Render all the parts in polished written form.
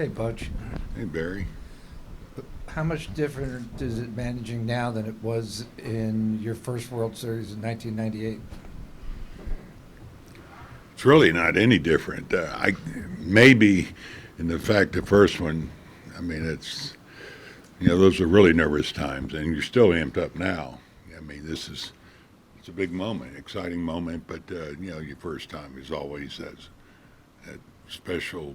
Hey, Butch. Hey, Barry. How much different is it managing now than it was in your first World Series in 1998? It's really not any different. I maybe in the fact the first one, I mean, those are really nervous times, and you're still amped up now. I mean, it's a big moment, exciting moment, but your first time is always that special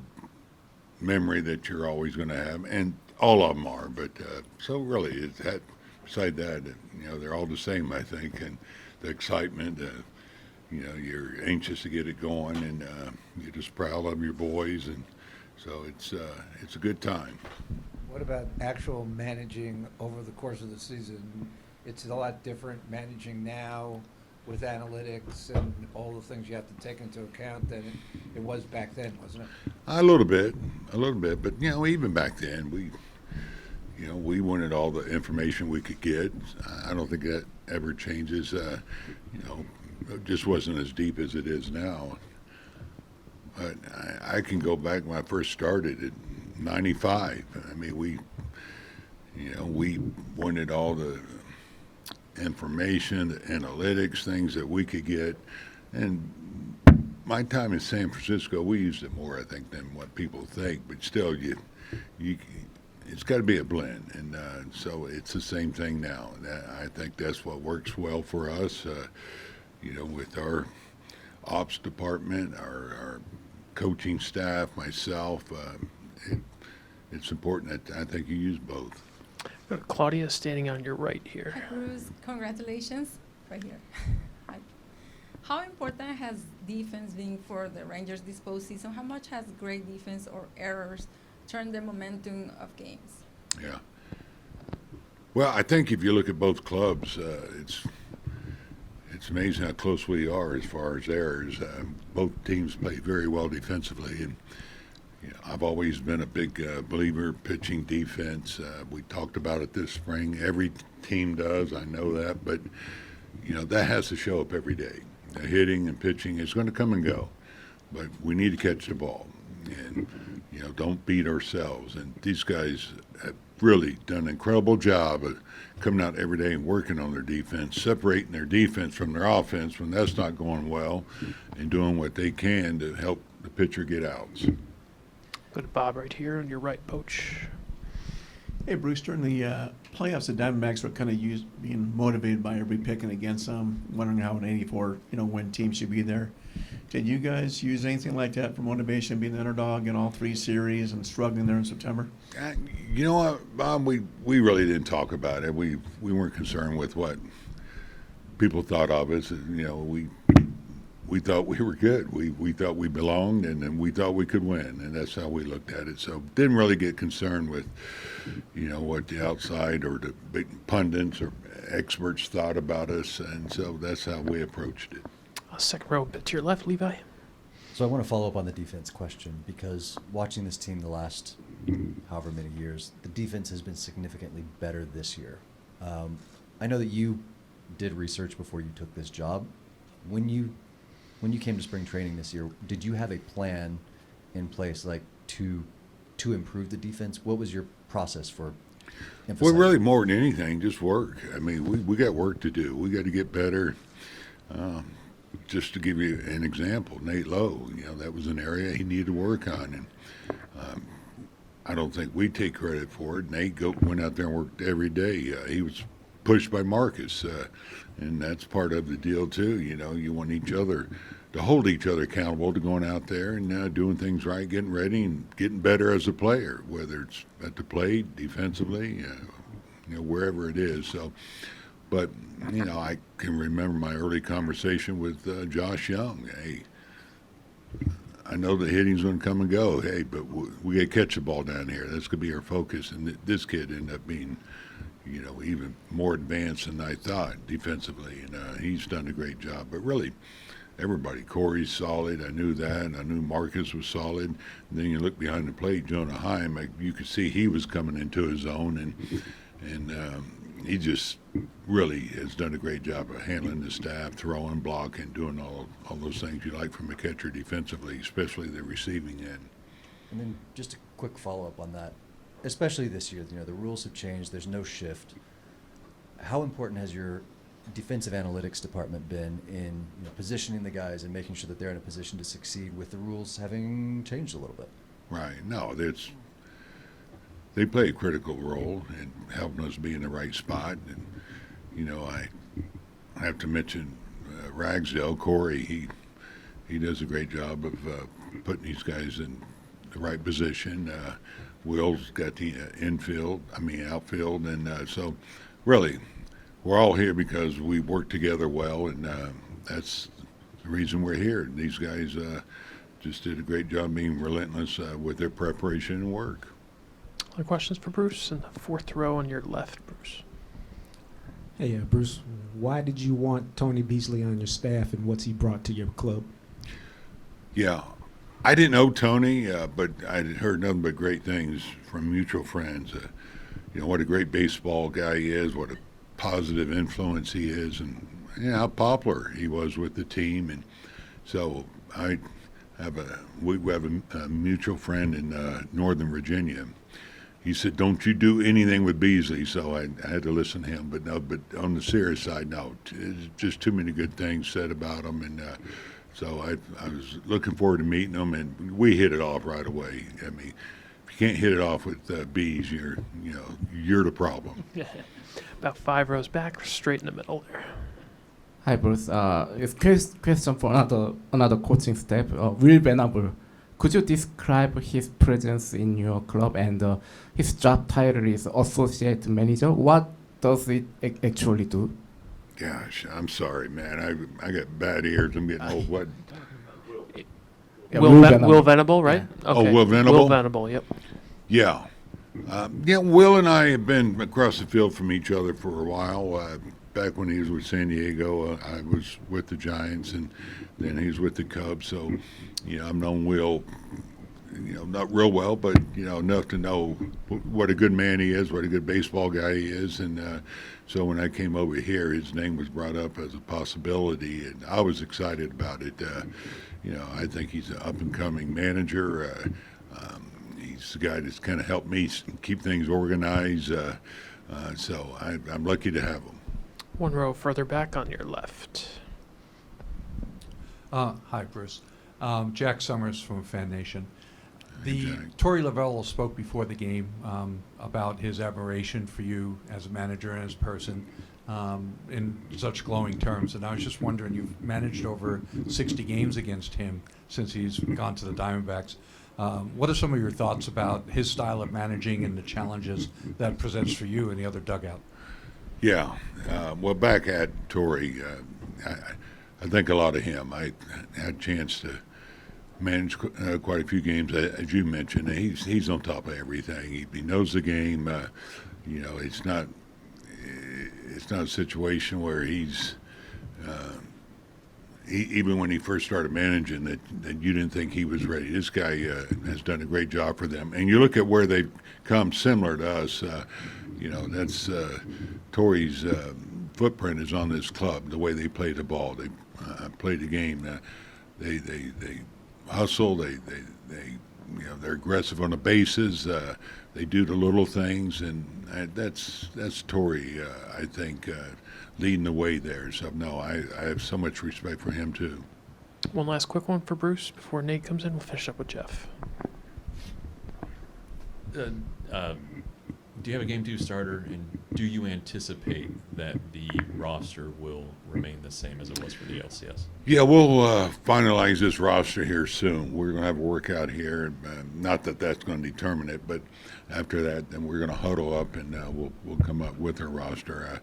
memory that you're always going to have, and all of them are. But so really, it's that. Beside that, they're all the same, I think, and the excitement. You're anxious to get it going, and you're just proud of your boys, and so it's a good time. What about actual managing over the course of the season? It's a lot different managing now with analytics and all the things you have to take into account than it was back then, wasn't it? A little bit, but even back then, we wanted all the information we could get. I don't think that ever changes. It just wasn't as deep as it is now. But I can go back when I first started at '95. I mean, we wanted all the information, the analytics, things that we could get. And my time in San Francisco, we used it more, I think, than what people think. But still, you it's got to be a blend, and so it's the same thing now. And I think that's what works well for us. With our ops department, our coaching staff, myself, it's important that I think you use both. Go to Claudia, standing on your right here. Hi, Cruz. Congratulations. Right here. Hi. How important has defense been for the Rangers this postseason? How much has great defense or errors turned the momentum of games? Yeah. Well, I think if you look at both clubs, it's amazing how close we are as far as errors. Both teams play very well defensively, and I've always been a big believer pitching defense. We talked about it this spring. Every team does, I know that, but that has to show up every day. The hitting and pitching is going to come and go, but we need to catch the ball, and don't beat ourselves. And these guys have really done an incredible job of coming out every day and working on their defense, separating their defense from their offense when that's not going well, and doing what they can to help the pitcher get outs. Go to Bob right here on your right, Poach. Hey, Bruce, during the playoffs, the Diamondbacks were kind of being motivated by everybody picking against them, wondering how an 84 win team should be there. Did you guys use anything like that for motivation, being the underdog in all three series and struggling there in September? You know what, Bob? We really didn't talk about it. We weren't concerned with what people thought of us. We thought we were good. We thought we belonged, and we thought we could win, and that's how we looked at it. So didn't really get concerned with, what the outside or the big pundits or experts thought about us, and so that's how we approached it. Second row, bit to your left, Levi. So I want to follow up on the defense question, because watching this team the last however many years, the defense has been significantly better this year. I know that you did research before you took this job. When you came to spring training this year, did you have a plan in place, like to improve the defense? What was your process for emphasizing? Well, really more than anything, just work. I mean, we got work to do. We got to get better. Just to give you an example, Nate Lowe, that was an area he needed to work on, and I don't think we take credit for it. Nate went out there and worked every day. He was pushed by Marcus, and that's part of the deal too. You want each other to hold each other accountable to going out there and doing things right, getting ready, and getting better as a player, whether it's at the plate, defensively, wherever it is. So. But, I can remember my early conversation with Josh Young. Hey, I know the hitting's going to come and go. Hey, but we got to catch the ball down here. That's going to be our focus. And this kid ended up being, even more advanced than I thought defensively. And he's done a great job. But really, everybody, Corey's solid. I knew that. And I knew Marcus was solid. And then you look behind the plate, Jonah Heim, you could see he was coming into his own. And he just really has done a great job of handling the staff, throwing, blocking, doing all those things you like from a catcher defensively, especially the receiving end. And then just a quick follow-up on that, especially this year. You know, the rules have changed. There's no shift. How important has your defensive analytics department been in positioning the guys and making sure that they're in a position to succeed with the rules having changed a little bit? Right. No, they play a critical role in helping us be in the right spot. And, I have to mention Ragsdale, Corey. He does a great job of putting these guys in the right position. Will's got the outfield. And so really, we're all here because we work together well, and that's the reason we're here. These guys just did a great job being relentless with their preparation and work. Other questions for Bruce? In the fourth row on your left, Bruce. Hey, Bruce, why did you want Tony Beasley on your staff, and what's he brought to your club? Yeah, I didn't know Tony, but I'd heard nothing but great things from mutual friends. What a great baseball guy he is, what a positive influence he is, and how popular he was with the team. And so we have a mutual friend in Northern Virginia. He said, "Don't you do anything with Beasley." So I had to listen to him. But on the serious side, no, just too many good things said about him. And so I was looking forward to meeting him, and we hit it off right away. I mean, if you can't hit it off with Bees, you're the problem. About 5 rows back, straight in the middle there. Hi, Bruce. It's question for another coaching staff. Will Venable, could you describe his presence in your club, and his job title is associate manager? What does it actually do? Gosh, I'm sorry, man. I got bad ears. I'm getting old. What? Yeah, Will Venable, right? Yeah. Okay. Oh, Will Venable? Will Venable, yep. Yeah. Will and I have been across the field from each other for a while. Back when he was with San Diego, I was with the Giants, and then he was with the Cubs. So, I've known Will, not real well, but, enough to know what a good man he is, what a good baseball guy he is. And so when I came over here, his name was brought up as a possibility, and I was excited about it. I think he's an up-and-coming manager. He's the guy that's kind of helped me keep things organized. So I'm lucky to have him. 1 row further back on your left. Hi, Bruce. Jack Summers from Fan Nation. Hey, Jack. Torey Lovullo spoke before the game about his admiration for you as a manager and as a person in such glowing terms. And I was just wondering, you've managed over 60 games against him since he's gone to the Diamondbacks. What are some of your thoughts about his style of managing and the challenges that presents for you in the other dugout? Yeah. Well, back at Torrey, I think a lot of him. I had a chance to manage quite a few games, as you mentioned. He's on top of everything. He knows the game. It's not a situation where he's even when he first started managing that you didn't think he was ready. This guy has done a great job for them. And you look at where they've come similar to us, that's Torrey's footprint is on this club, the way they play the ball. They play the game. They hustle. They're aggressive on the bases. They do the little things, and that's Torrey, I think, leading the way there. So, no, I have so much respect for him, too. One last quick one for Bruce before Nate comes in. We'll finish up with Jeff. Do you have a Game 2 starter, and do you anticipate that the roster will remain the same as it was for the LCS? Yeah, we'll finalize this roster here soon. We're going to have a workout here. Not that that's going to determine it, but after that, then we're going to huddle up and we'll come up with our roster.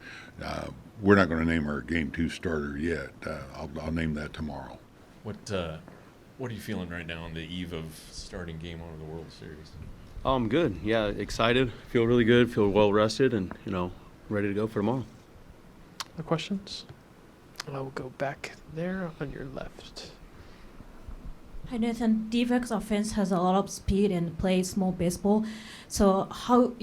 We're not going to name our Game 2 starter yet. I'll name that tomorrow. What are you feeling right now on the eve of starting Game 1 of the World Series? Good. Yeah, excited. Feel really good. Feel well rested, and ready to go for tomorrow. Other questions? I will go back there on your left. Hi, Nathan. D-backs offense has a lot of speed and plays small baseball. So how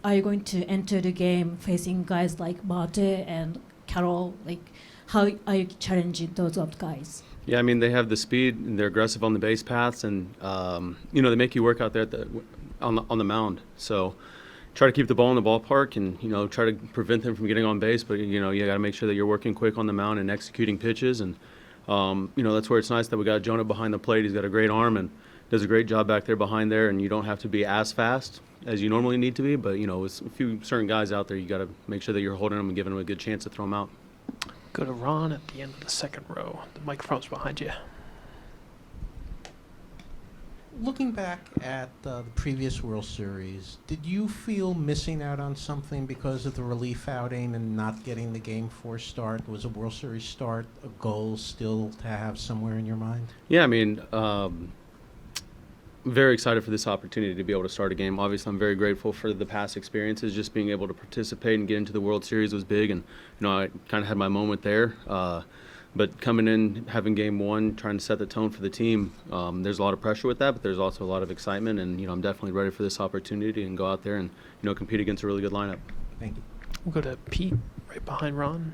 are you going to enter the game facing guys like Marte and Carroll? Like, how are you challenging those guys? Yeah, I mean, they have the speed, and they're aggressive on the base paths, and they make you work out there on the mound. So try to keep the ball in the ballpark and, try to prevent them from getting on base. But, you got to make sure that you're working quick on the mound and executing pitches. And, that's where it's nice that we got Jonah behind the plate. He's got a great arm and does a great job back there behind there. And you don't have to be as fast as you normally need to be. But, with a few certain guys out there, you got to make sure that you're holding them and giving them a good chance to throw them out. Go to Ron at the end of the second row. The microphone's behind you. Looking back at the previous World Series, did you feel missing out on something because of the relief outing and not getting the Game 4 start? Was a World Series start a goal still to have somewhere in your mind? Yeah, very excited for this opportunity to be able to start a game. Obviously, I'm very grateful for the past experiences. Just being able to participate and get into the World Series was big, and I kind of had my moment there. But coming in, having Game 1, trying to set the tone for the team, there's a lot of pressure with that, but there's also a lot of excitement, and I'm definitely ready for this opportunity and go out there and compete against a really good lineup. Thank you. We'll go to Pete right behind Ron.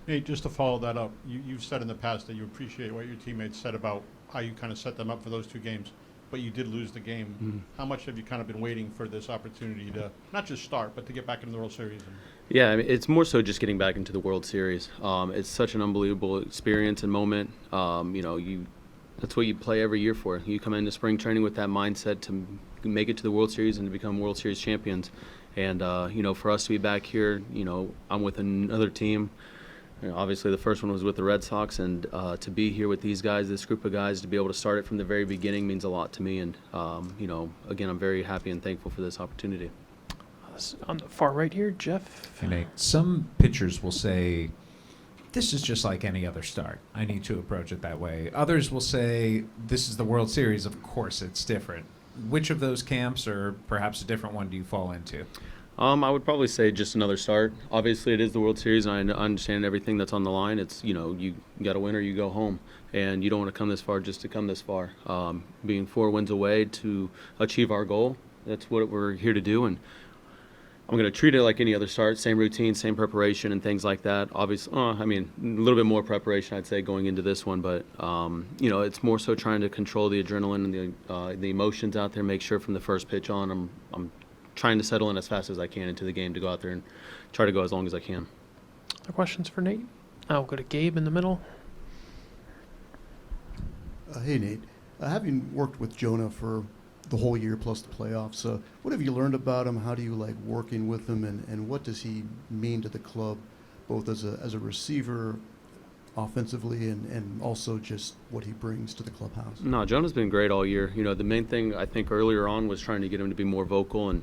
Hey, just to follow that up, you've said in the past that you appreciate what your teammates said about how you kind of set them up for those two games, but you did lose the game. Mm-hmm. How much have you kind of been waiting for this opportunity to not just start, but to get back into the World Series? Yeah, it's more so just getting back into the World Series. It's such an unbelievable experience and moment. That's what you play every year for. You come into spring training with that mindset to make it to the World Series and to become World Series champions. And, for us to be back here, I'm with another team. Obviously, the first one was with the Red Sox, and to be here with these guys, this group of guys, to be able to start it from the very beginning means a lot to me. And, again, I'm very happy and thankful for this opportunity. On the far right here, Jeff. Hey, Nate. Some pitchers will say, this is just like any other start. I need to approach it that way. Others will say, this is the World Series. Of course it's different. Which of those camps, or perhaps a different one, do you fall into? I would probably say just another start. Obviously, it is the World Series, and I understand everything that's on the line. It's, you got to win or you go home, and you don't want to come this far just to come this far. Being 4 wins away to achieve our goal, that's what we're here to do, and I'm going to treat it like any other start, same routine, same preparation, and things like that. Obviously, a little bit more preparation, I'd say, going into this one, but, it's more so trying to control the adrenaline and the emotions out there, make sure from the first pitch on I'm trying to settle in as fast as I can into the game to go out there and try to go as long as I can. Other questions for Nate? I'll go to Gabe in the middle. Hey, Nate. Having worked with Jonah for the whole year plus the playoffs, what have you learned about him? How do you like working with him, and what does he mean to the club, both as a receiver, offensively, and also just what he brings to the clubhouse? No, Jonah's been great all year. The main thing I think earlier on was trying to get him to be more vocal and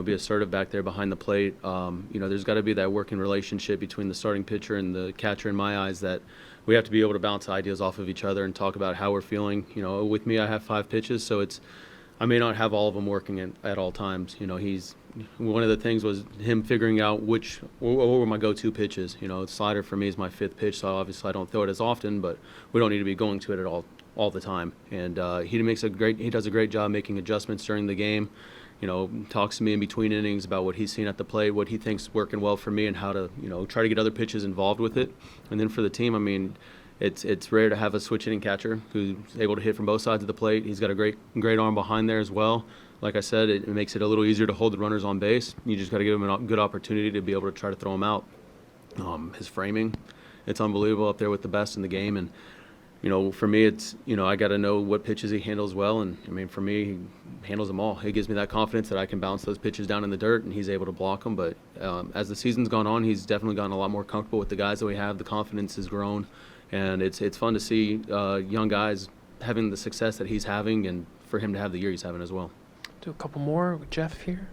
be assertive back there behind the plate. There's got to be that working relationship between the starting pitcher and the catcher, in my eyes, that we have to be able to bounce ideas off of each other and talk about how we're feeling. With me, I have 5 pitches, so I may not have all of them working at all times. He's one of the things was him figuring out what were my go-to pitches. Slider for me is my 5th pitch, so obviously I don't throw it as often, but we don't need to be going to it at all the time. And he does a great job making adjustments during the game. Talks to me in between innings about what he's seen at the plate, what he thinks working well for me, and how to try to get other pitches involved with it. And then for the team, it's rare to have a switch hitting catcher who's able to hit from both sides of the plate. He's got a great arm behind there as well. Like I said, it makes it a little easier to hold the runners on base. You just got to give him a good opportunity to be able to try to throw him out. His framing, it's unbelievable up there with the best in the game. And, for me, it's, I got to know what pitches he handles well. And, for me, he handles them all. It gives me that confidence that I can bounce those pitches down in the dirt, and he's able to block them. But as the season's gone on, he's definitely gotten a lot more comfortable with the guys that we have. The confidence has grown. And it's fun to see young guys having the success that he's having, and for him to have the year he's having as well. Do a couple more with Jeff here.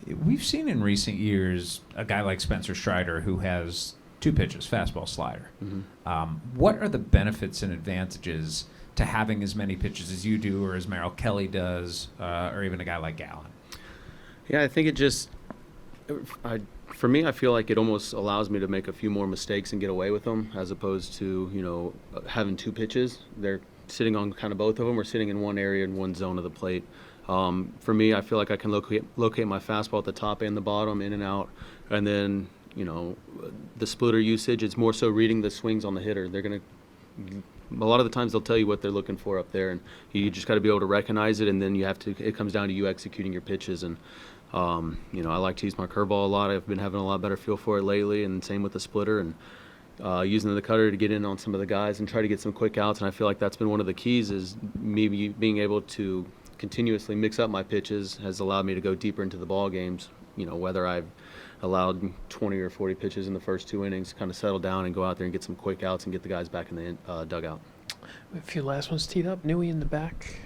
We've seen in recent years a guy like Spencer Strider who has 2 pitches, fastball, slider. Mm-hmm. What are the benefits and advantages to having as many pitches as you do, or as Merrill Kelly does, or even a guy like Gallen? Yeah, I think it just for me, I feel like it almost allows me to make a few more mistakes and get away with them, as opposed to having 2 pitches. They're sitting on kind of both of them, or sitting in one area in one zone of the plate. For me, I feel like I can locate my fastball at the top and the bottom, in and out, and then the splitter usage. It's more so reading the swings on the hitter. They're going to a lot of the times they'll tell you what they're looking for up there, and you just got to be able to recognize it, and then it comes down to you executing your pitches. And I like to use my curveball a lot. I've been having a lot better feel for it lately, and same with the splitter, and using the cutter to get in on some of the guys and try to get some quick outs. And I feel like that's been one of the keys, is me being able to continuously mix up my pitches has allowed me to go deeper into the ball games. Whether I've allowed 20 or 40 pitches in the first 2 innings, kind of settle down and go out there and get some quick outs and get the guys back in the dugout. A few last ones teed up. Newey in the back.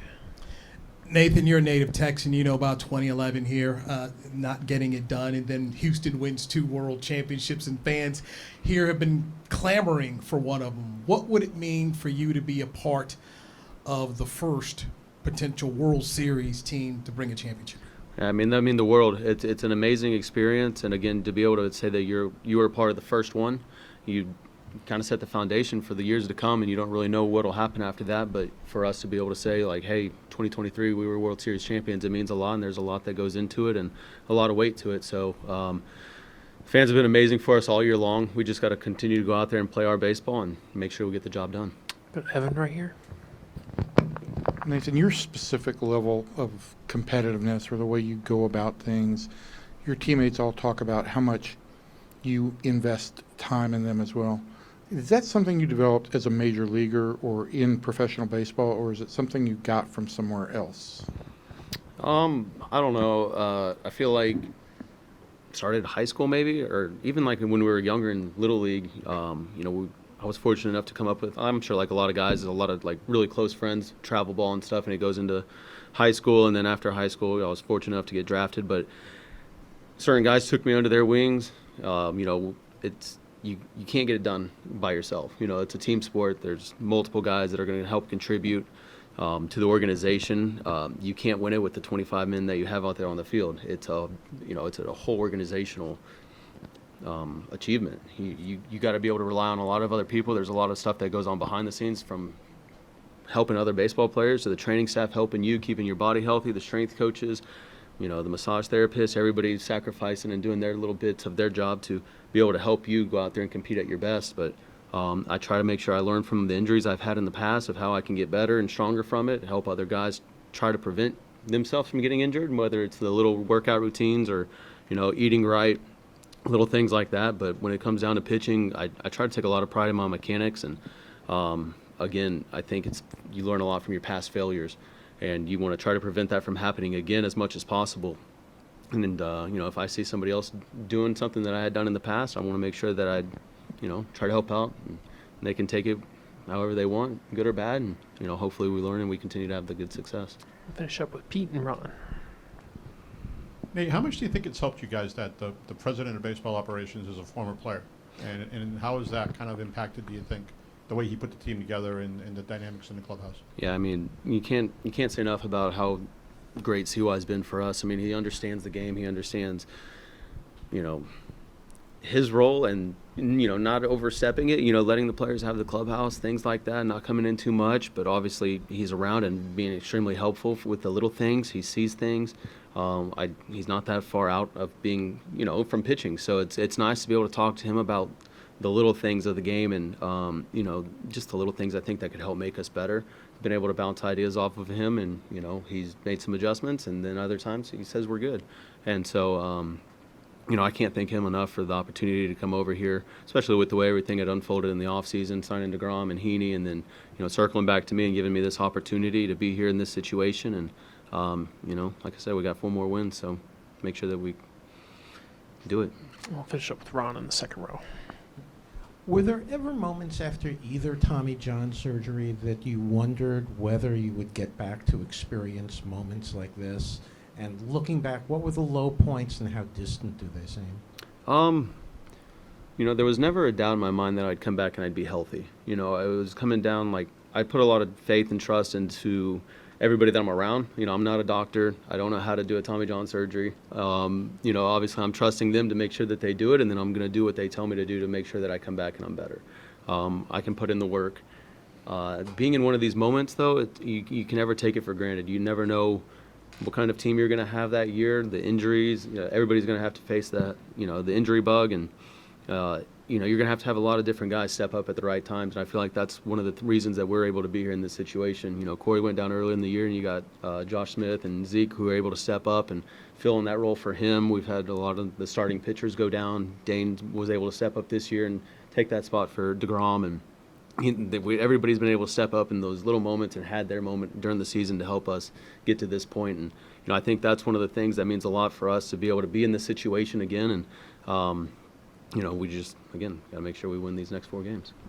Nathan, you're a native Texan. You know about 2011 here, not getting it done, and then Houston wins 2 world championships, and fans here have been clamoring for one of them. What would it mean for you to be a part of the first potential World Series team to bring a championship? I mean the world. It's an amazing experience, and again, to be able to say that you were part of the first one, you kind of set the foundation for the years to come, and you don't really know what will happen after that. But for us to be able to say, like, hey, 2023 we were World Series champions, it means a lot, and there's a lot that goes into it and a lot of weight to it. So fans have been amazing for us all year long. We just got to continue to go out there and play our baseball and make sure we get the job done. Got Evan right here. Nathan, your specific level of competitiveness or the way you go about things, your teammates all talk about how much you invest time in them as well. Is that something you developed as a major leaguer or in professional baseball, or is it something you got from somewhere else? I don't know. I feel like started high school maybe, or even like when we were younger in Little League, I was fortunate enough to come up with, I'm sure like a lot of guys, there's a lot of like really close friends, travel ball and stuff, and it goes into high school, and then after high school, I was fortunate enough to get drafted, but certain guys took me under their wings. You can't get it done by yourself. It's a team sport. There's multiple guys that are going to help contribute to the organization. You can't win it with the 25 men that you have out there on the field. It's a whole organizational achievement. You got to be able to rely on a lot of other people. There's a lot of stuff that goes on behind the scenes, from helping other baseball players to the training staff helping you, keeping your body healthy, the strength coaches, the massage therapists, everybody's sacrificing and doing their little bits of their job to be able to help you go out there and compete at your best. But I try to make sure I learn from the injuries I've had in the past of how I can get better and stronger from it, help other guys try to prevent themselves from getting injured, whether it's the little workout routines or, eating right, little things like that. But when it comes down to pitching, I try to take a lot of pride in my mechanics. And again, I think you learn a lot from your past failures, and you want to try to prevent that from happening again as much as possible. And if I see somebody else doing something that I had done in the past, I want to make sure that I try to help out, and they can take it however they want, good or bad, and hopefully we learn and we continue to have the good success. We'll finish up with Pete and Ron. Nate, how much do you think it's helped you guys that the president of baseball operations is a former player? And how has that kind of impacted, do you think, the way he put the team together and the dynamics in the clubhouse? Yeah, I mean, you can't say enough about how great CY's been for us. I mean, he understands the game. He understands, his role, and, not overstepping it, letting the players have the clubhouse, things like that, not coming in too much. But obviously he's around and being extremely helpful with the little things. He sees things. He's not that far out of being, from pitching. So it's nice to be able to talk to him about the little things of the game, and just the little things I think that could help make us better. Been able to bounce ideas off of him, and he's made some adjustments, and then other times he says we're good. And so I can't thank him enough for the opportunity to come over here, especially with the way everything had unfolded in the offseason, signing DeGrom and Heaney, and then circling back to me and giving me this opportunity to be here in this situation. And like I said, we got 4 more wins, so make sure that we do it. We'll finish up with Ron in the second row. Were there ever moments after either Tommy John surgery that you wondered whether you would get back to experience moments like this? And looking back, what were the low points and how distant do they seem? There was never a doubt in my mind that I'd come back and I'd be healthy. It was coming down, like, I put a lot of faith and trust into everybody that I'm around. I'm not a doctor. I don't know how to do a Tommy John surgery. Obviously I'm trusting them to make sure that they do it, and then I'm going to do what they tell me to do to make sure that I come back and I'm better. I can put in the work. Being in one of these moments, though, you can never take it for granted. You never know what kind of team you're going to have that year, the injuries. Everybody's going to have to face that, the injury bug, and you know, you're going to have a lot of different guys step up at the right times. And I feel like that's one of the reasons that we're able to be here in this situation. You know, Corey went down early in the year, and you got Josh Smith and Zeke who were able to step up and fill in that role for him. We've had a lot of the starting pitchers go down. Dane was able to step up this year and take that spot for DeGrom. And everybody's been able to step up in those little moments and had their moment during the season to help us get to this point. And, you know, I think that's one of the things that means a lot for us to be able to be in this situation again. And, you know, we just, again, got to make sure we win these next 4 games.